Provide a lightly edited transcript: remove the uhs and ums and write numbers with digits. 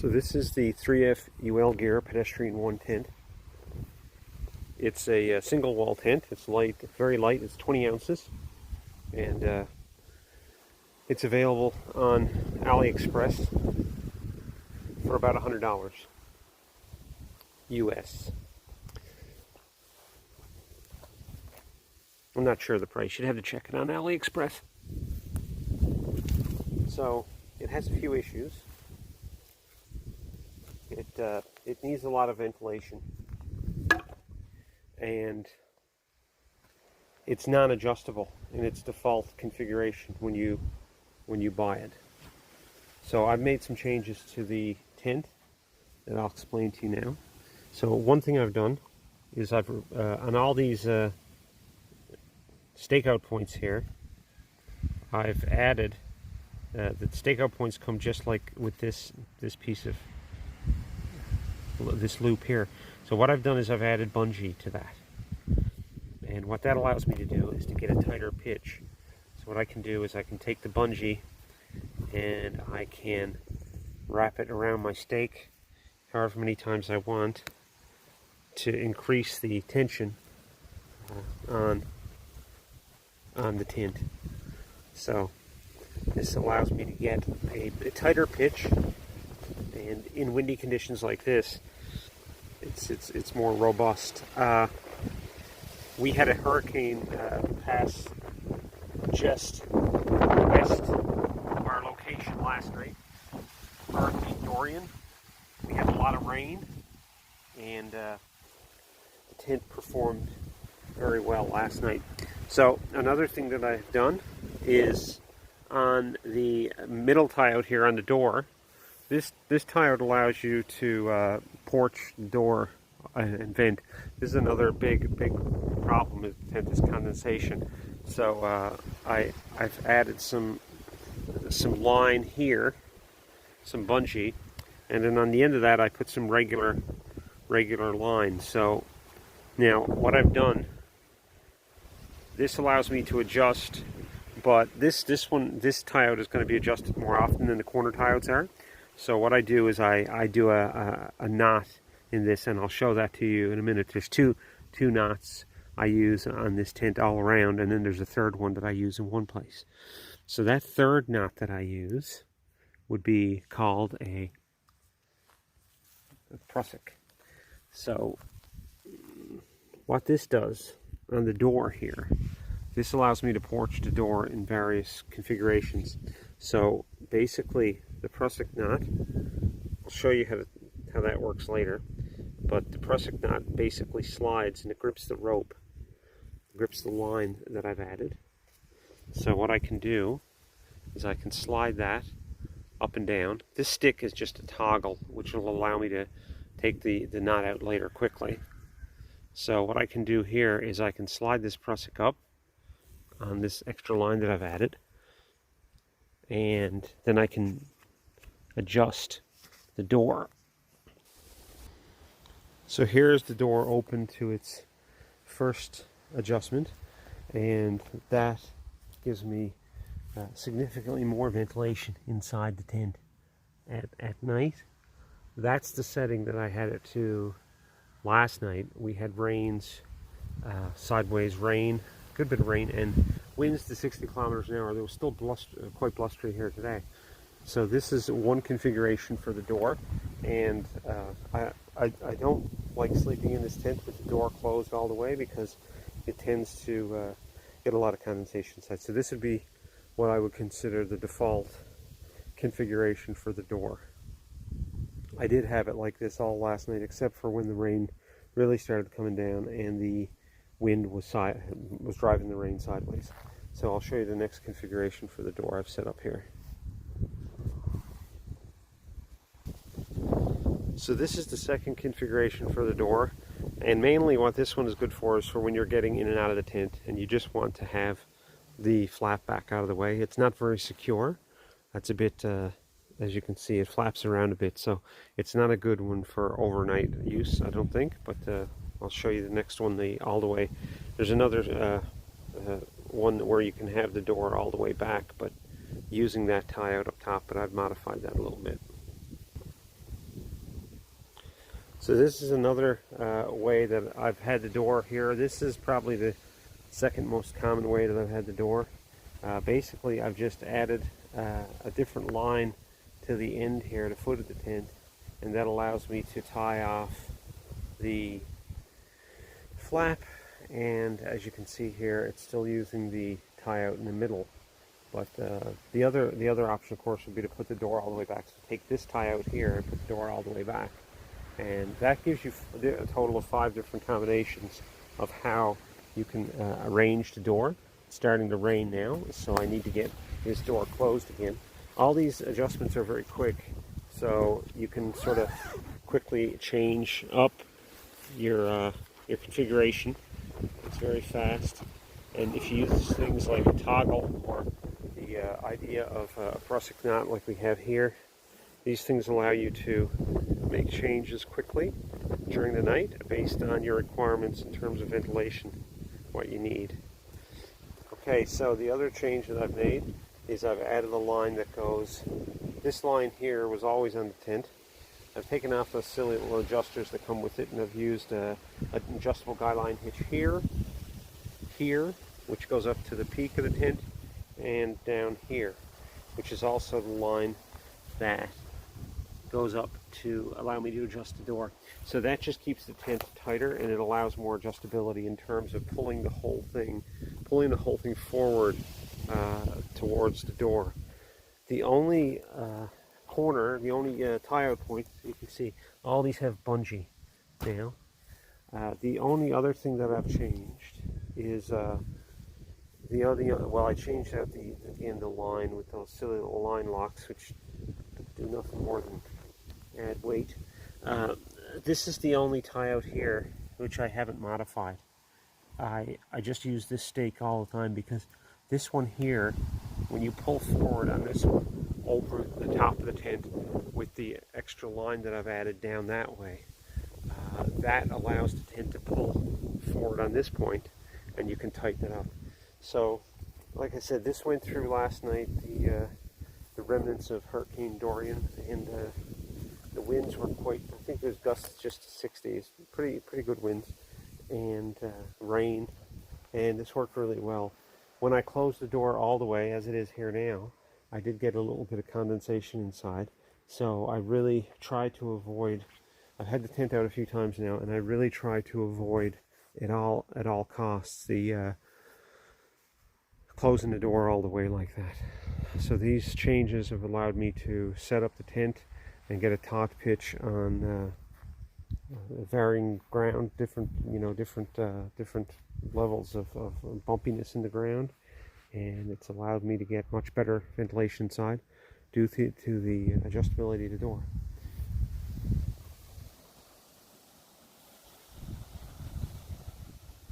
So this is the 3F UL Gear Pedestrian 1 tent. It's a single wall tent. It's light, very light. It's 20 ounces, and it's available on AliExpress for about $100 US. I'm not sure of the price. You'd have to check it on AliExpress. So it has a few issues. It needs a lot of ventilation, and it's non-adjustable in its default configuration when you buy it. So I've made some changes to the tent that I'll explain to you now. So one thing I've done is I've on all these stakeout points here, I've added the stakeout points come just like with this piece of this loop here. So what I've done is I've added bungee to that, and what that allows me to do is to get a tighter pitch. So what I can do is I can take the bungee and I can wrap it around my stake however many times I want to increase the tension on the tent. So this allows me to get a tighter pitch, and in windy conditions like this, it's more robust. We had a hurricane pass just west of our location last night. Hurricane Dorian. We had a lot of rain, and the tent performed very well last night. So another thing that I've done is on the middle tie out here on the door. This tie out allows you to porch the door and vent. This is another big problem with the tent is condensation. So I've added some line here, some bungee, and then on the end of that I put some regular line. So now what I've done, this allows me to adjust, but this tie out is going to be adjusted more often than the corner tie outs are. So what I do is I do a knot in this, and I'll show that to you in a minute. There's two knots I use on this tent all around, and then there's a third one that I use in one place. So that third knot that I use would be called a prusik. So what this does on the door here, this allows me to porch the door in various configurations. So basically the prusik knot, I'll show you how that works later, but the prusik knot basically slides and it grips the rope, grips the line that I've added. So what I can do is I can slide that up and down. This stick is just a toggle which will allow me to take the knot out later quickly. So what I can do here is I can slide this prusik up on this extra line that I've added, and then I can adjust the door. So here's the door open to its first adjustment, and that gives me significantly more ventilation inside the tent at night. That's the setting that I had it to last night. We had rains, sideways rain, good bit of rain, and winds to 60 kilometers an hour. There was still quite blustery here today. So this is one configuration for the door, and I don't like sleeping in this tent with the door closed all the way because it tends to get a lot of condensation inside. So this would be what I would consider the default configuration for the door. I did have it like this all last night, except for when the rain really started coming down and the wind was driving the rain sideways. So I'll show you the next configuration for the door I've set up here. So this is the second configuration for the door, and mainly what this one is good for is for when you're getting in and out of the tent and you just want to have the flap back out of the way. It's not very secure. That's a bit, as you can see, it flaps around a bit, so it's not a good one for overnight use, I don't think, but I'll show you the next one all the way. There's another one where you can have the door all the way back, but using that tie out up top, but I've modified that a little bit. So this is another way that I've had the door here. This is probably the second most common way that I've had the door. Basically, I've just added a different line to the end here, the foot of the tent, and that allows me to tie off the flap. And as you can see here, it's still using the tie out in the middle. But the other option, of course, would be to put the door all the way back. So take this tie out here and put the door all the way back. And that gives you a total of 5 different combinations of how you can arrange the door. It's starting to rain now, so I need to get this door closed again. All these adjustments are very quick, so you can sort of quickly change up your configuration. It's very fast. And if you use things like a toggle or the idea of a prusik knot like we have here, these things allow you to make changes quickly during the night based on your requirements in terms of ventilation, what you need. Okay, so the other change that I've made is I've added a line that goes, this line here was always on the tent. I've taken off those silly little adjusters that come with it, and I've used an adjustable guy line hitch here, which goes up to the peak of the tent, and down here, which is also the line that goes up to allow me to adjust the door. So that just keeps the tent tighter, and it allows more adjustability in terms of pulling the whole thing forward towards the door. The only corner, the only tie-out point, you can see, all these have bungee now. The only other thing that I've changed is well, I changed out the line with those silly little line locks, which do nothing more than add weight. This is the only tie out here which I haven't modified. I just use this stake all the time because this one here, when you pull forward on this one over the top of the tent with the extra line that I've added down that way, that allows the tent to pull forward on this point, and you can tighten it up. So, like I said, this went through last night, the remnants of Hurricane Dorian, and the winds were quite, I think there's gusts just to 60s, pretty good winds, and rain, and this worked really well. When I closed the door all the way, as it is here now, I did get a little bit of condensation inside, so I really tried to avoid, I've had the tent out a few times now, and I really try to avoid at all costs the closing the door all the way like that. So these changes have allowed me to set up the tent and get a taut pitch on varying ground, different levels of bumpiness in the ground, and it's allowed me to get much better ventilation inside due to the adjustability of the door.